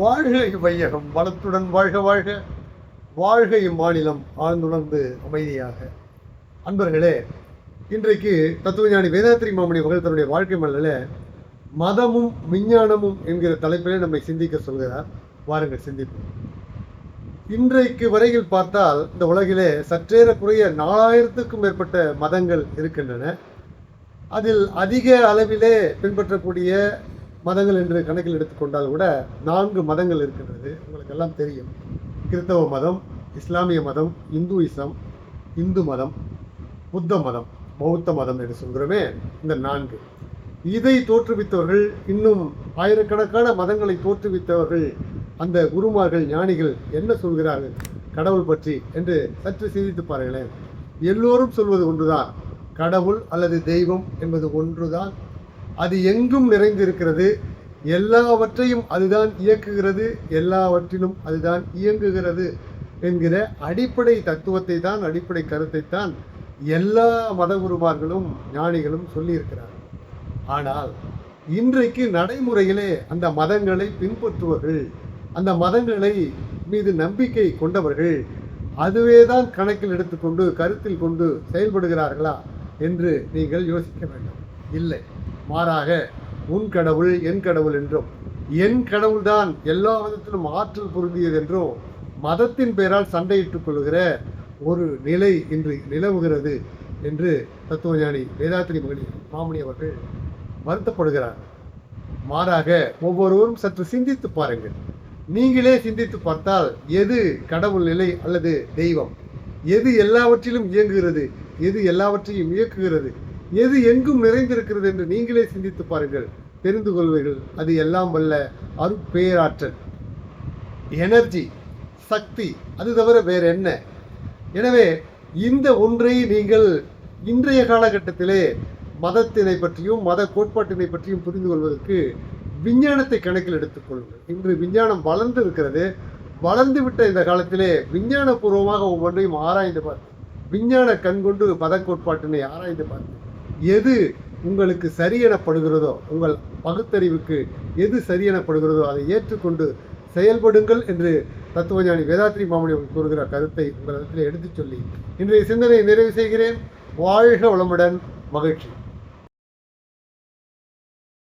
வாழ்க வையகம் வளத்துடன் வாழ்க வாழ்க, வாழ்க இம்மாநிலம் ஆழ்ந்துணர்ந்து அமைதியாக. அன்பர்களே, இன்றைக்கு தத்துவஞானி வேதாத்திரி மாமணி அவர்கள் தன்னுடைய வாழ்க்கை மலரில் மதமும் விஞ்ஞானமும் என்கிற தலைப்பிலே நம்மை சிந்திக்க சொல்கிறார். வாருங்கள் சிந்திப்போம். இன்றைக்கு வரையில் பார்த்தால் இந்த உலகிலே சற்றேறக்குறைய 4000க்கும் மேற்பட்ட மதங்கள் இருக்கின்றன. அதில் அதிக அளவிலே பின்பற்றக்கூடிய மதங்கள் என்று கணக்கில் எடுத்துக்கொண்டால் கூட 4 மதங்கள் இருக்கின்றது. உங்களுக்கு எல்லாம் தெரியும். கிறிஸ்தவ மதம், இஸ்லாமிய மதம், இந்து மதம், புத்த மதம், பௌத்த மதம் என்று சொல்கிறோமே, இந்த 4. இதை தோற்றுவித்தவர்கள், இன்னும் ஆயிரக்கணக்கான மதங்களை தோற்றுவித்தவர்கள், அந்த குருமார்கள், ஞானிகள் என்ன சொல்கிறார்கள் கடவுள் பற்றி என்று சற்று சிந்தித்து பாருங்களேன். எல்லோரும் சொல்வது ஒன்றுதான், கடவுள் அல்லது தெய்வம் என்பது ஒன்றுதான். அது எங்கும் நிறைந்திருக்கிறது, எல்லாவற்றையும் அதுதான் இயக்குகிறது, எல்லாவற்றிலும் அதுதான் இயங்குகிறது என்கிற அடிப்படை தத்துவத்தை தான், அடிப்படை கருத்தை தான் எல்லா மதகுருமார்களும் ஞானிகளும் சொல்லியிருக்கிறார்கள். ஆனால் இன்றைக்கு நடைமுறையிலே அந்த மதங்களை பின்பற்றுவர்கள், அந்த மதங்களை மீது நம்பிக்கை கொண்டவர்கள் அதுவேதான் கணக்கில் எடுத்துக்கொண்டு கருத்தில் கொண்டு செயல்படுகிறார்களா என்று நீங்கள் யோசிக்க வேண்டும். இல்லை, மாறாக உன் கடவுள் என் கடவுள் என்றும், என் கடவுள்தான் எல்லா விதத்திலும் ஆற்றல் பொருந்தியது என்றும் மதத்தின் பெயரால் சண்டையிட்டுக் கொள்கிற ஒரு நிலை இன்று நிலவுகிறது என்று தத்துவஞானி வேதாத்திரி மாமணி அவர்கள் வருத்தப்படுகிறார். மாறாக ஒவ்வொருவரும் சற்று சிந்தித்து பாருங்கள். நீங்களே சிந்தித்து பார்த்தால் எது கடவுள் நிலை அல்லது தெய்வம், எது எல்லாவற்றிலும் இயங்குகிறது, எது எல்லாவற்றையும் இயக்குகிறது, எது எங்கும் நிறைந்திருக்கிறது என்று நீங்களே சிந்தித்து பாருங்கள், தெரிந்து கொள்வீர்கள். அது எல்லாம் வல்ல அருட்பேராற்றல், எனர்ஜி, சக்தி, அது தவிர வேறு என்ன? எனவே இந்த ஒன்றை நீங்கள் இன்றைய காலகட்டத்திலே மதத்தினை பற்றியும் மத கோட்பாட்டினை பற்றியும் புரிந்து கொள்வதற்கு விஞ்ஞானத்தை கணக்கில் எடுத்துக்கொள்ளுங்கள். இன்று விஞ்ஞானம் வளர்ந்து இருக்கிறது. வளர்ந்துவிட்ட இந்த காலத்திலே விஞ்ஞானபூர்வமாக ஒவ்வொன்றையும் ஆராய்ந்து பார்த்து, விஞ்ஞான கண்கொண்டு மத கோட்பாட்டினை ஆராய்ந்து பார்த்து, எது உங்களுக்கு சரியெனப்படுகிறதோ, உங்கள் பகுத்தறிவுக்கு எது சரியெனப்படுகிறதோ அதை ஏற்றுக்கொண்டு செயல்படுங்கள் என்று தத்துவஞானி வேதாத்திரி மாமணி கூறுகிற கருத்தை உங்களிடத்தில் எடுத்துச் சொல்லி இன்றைய சிந்தனையை நிறைவு செய்கிறேன். வாழ்க வளமுடன், மகிழ்ச்சி.